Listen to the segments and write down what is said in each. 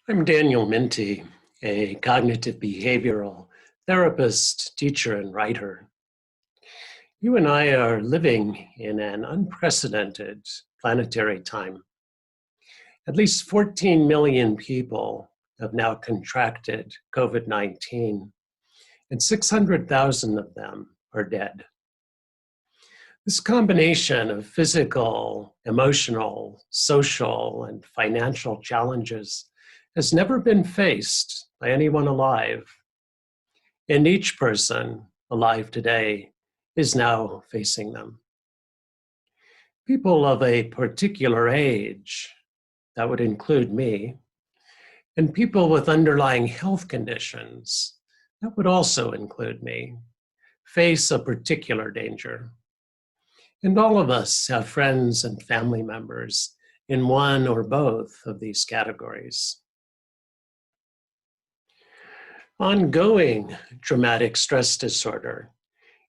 I'm Daniel Minty, a cognitive behavioral therapist, teacher, and writer. You and I are living in an unprecedented planetary time. At least 14 million people have now contracted COVID-19, and 600,000 of them are dead. This combination of physical, emotional, social, and financial challenges has never been faced by anyone alive. And each person alive today is now facing them. People of a particular age, that would include me, and people with underlying health conditions, that would also include me, face a particular danger. And all of us have friends and family members in one or both of these categories. Ongoing traumatic stress disorder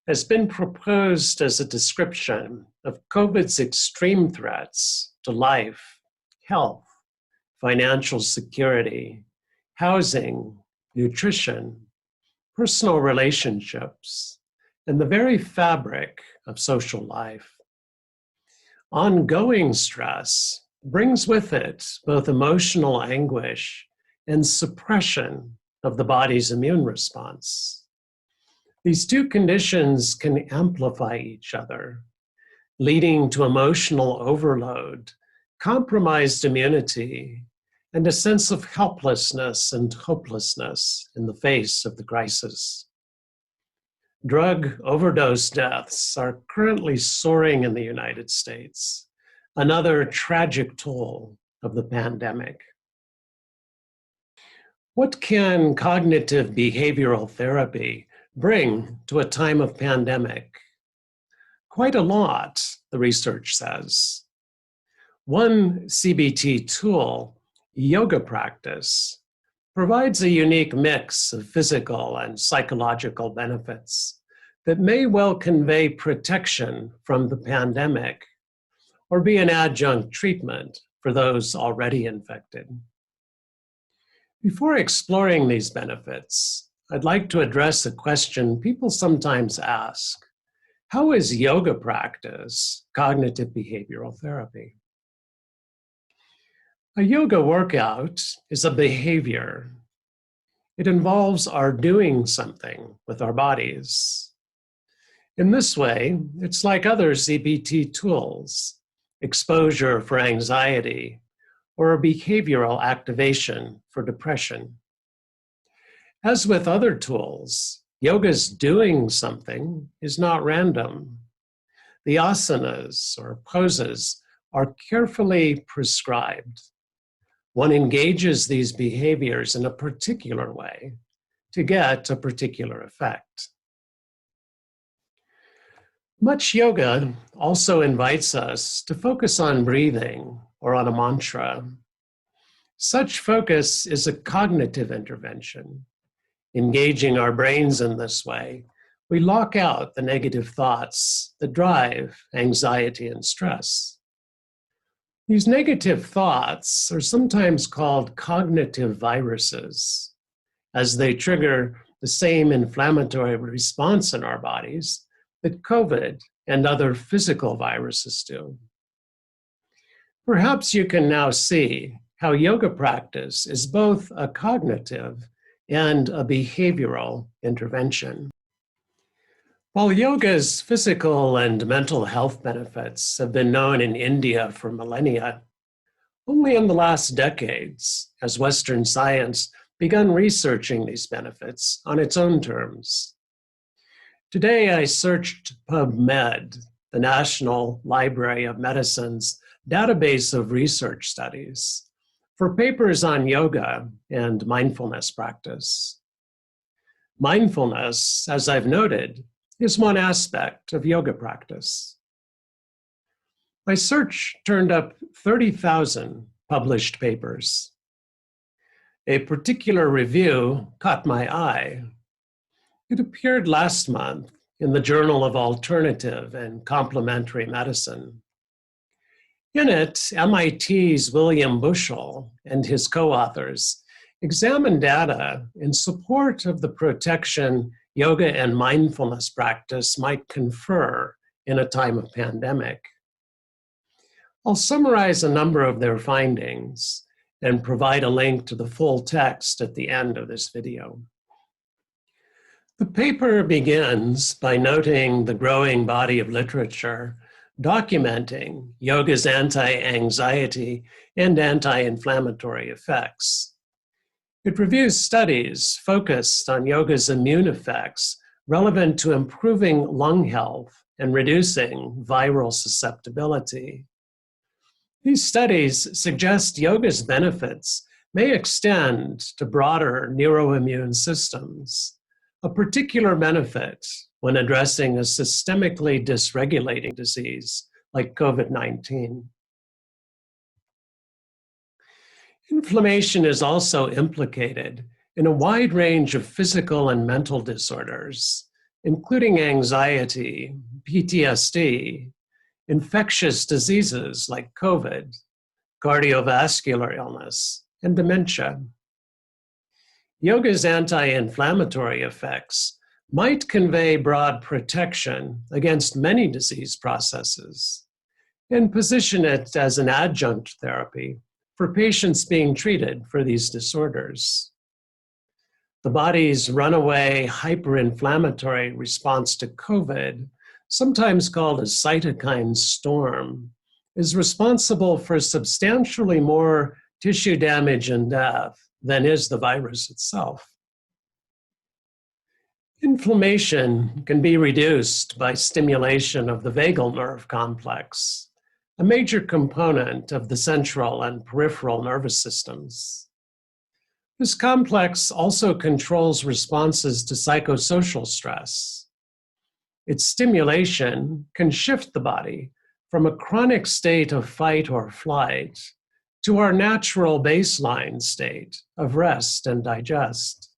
has been proposed as a description of COVID's extreme threats to life, health, financial security, housing, nutrition, personal relationships, and the very fabric of social life. Ongoing stress brings with it both emotional anguish and suppression of the body's immune response. These two conditions can amplify each other, leading to emotional overload, compromised immunity, and a sense of helplessness and hopelessness in the face of the crisis. Drug overdose deaths are currently soaring in the United States, another tragic toll of the pandemic. What can cognitive behavioral therapy bring to a time of pandemic? Quite a lot, the research says. One CBT tool, yoga practice, provides a unique mix of physical and psychological benefits that may well convey protection from the pandemic or be an adjunct treatment for those already infected. Before exploring these benefits, I'd like to address a question people sometimes ask. How is yoga practice cognitive behavioral therapy? A yoga workout is a behavior. It involves our doing something with our bodies. In this way, it's like other CBT tools, exposure for anxiety, or a behavioral activation for depression. As with other tools, yoga's doing something is not random. The asanas or poses are carefully prescribed. One engages these behaviors in a particular way to get a particular effect. Much yoga also invites us to focus on breathing or on a mantra. Such focus is a cognitive intervention. Engaging our brains in this way, we lock out the negative thoughts that drive anxiety and stress. These negative thoughts are sometimes called cognitive viruses, as they trigger the same inflammatory response in our bodies that COVID and other physical viruses do. Perhaps you can now see how yoga practice is both a cognitive and a behavioral intervention. While yoga's physical and mental health benefits have been known in India for millennia, only in the last decades has Western science begun researching these benefits on its own terms. Today, I searched PubMed, the National Library of Medicine's database of research studies, for papers on yoga and mindfulness practice. Mindfulness, as I've noted, is one aspect of yoga practice. My search turned up 30,000 published papers. A particular review caught my eye. It appeared last month in the Journal of Alternative and Complementary Medicine. In it, MIT's William Bushell and his co-authors examine data in support of the protection yoga and mindfulness practice might confer in a time of pandemic. I'll summarize a number of their findings and provide a link to the full text at the end of this video. The paper begins by noting the growing body of literature documenting yoga's anti-anxiety and anti-inflammatory effects. It reviews studies focused on yoga's immune effects relevant to improving lung health and reducing viral susceptibility. These studies suggest yoga's benefits may extend to broader neuroimmune systems, a particular benefit when addressing a systemically dysregulating disease like COVID-19. Inflammation is also implicated in a wide range of physical and mental disorders, including anxiety, PTSD, infectious diseases like COVID, cardiovascular illness, and dementia. Yoga's anti-inflammatory effects might convey broad protection against many disease processes and position it as an adjunct therapy for patients being treated for these disorders. The body's runaway hyperinflammatory response to COVID, sometimes called a cytokine storm, is responsible for substantially more tissue damage and death than is the virus itself. Inflammation can be reduced by stimulation of the vagal nerve complex, a major component of the central and peripheral nervous systems. This complex also controls responses to psychosocial stress. Its stimulation can shift the body from a chronic state of fight or flight to our natural baseline state of rest and digest.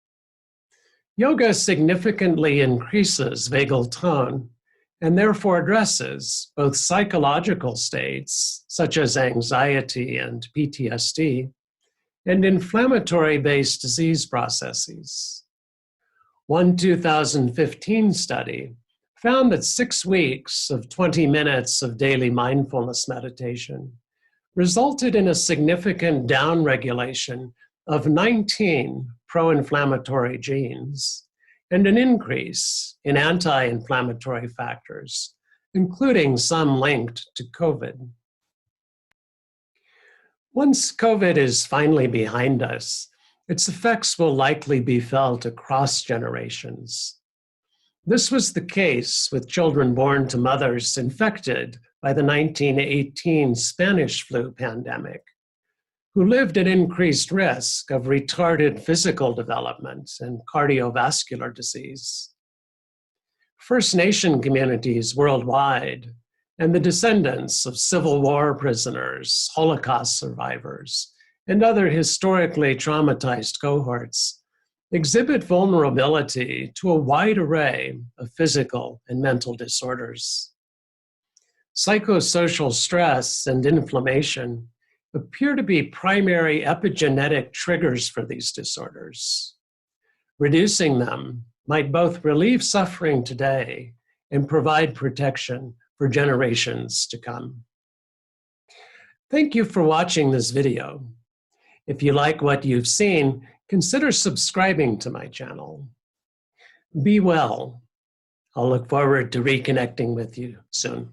Yoga significantly increases vagal tone and therefore addresses both psychological states, such as anxiety and PTSD, and inflammatory-based disease processes. One 2015 study found that 6 weeks of 20 minutes of daily mindfulness meditation resulted in a significant downregulation of 19 pro-inflammatory genes and an increase in anti-inflammatory factors, including some linked to COVID. Once COVID is finally behind us, its effects will likely be felt across generations. This was the case with children born to mothers infected by the 1918 Spanish flu pandemic, who lived at increased risk of retarded physical development and cardiovascular disease. First Nation communities worldwide and the descendants of Civil War prisoners, Holocaust survivors, and other historically traumatized cohorts exhibit vulnerability to a wide array of physical and mental disorders. Psychosocial stress and inflammation appear to be primary epigenetic triggers for these disorders. Reducing them might both relieve suffering today and provide protection for generations to come. Thank you for watching this video. If you like what you've seen, consider subscribing to my channel. Be well. I'll look forward to reconnecting with you soon.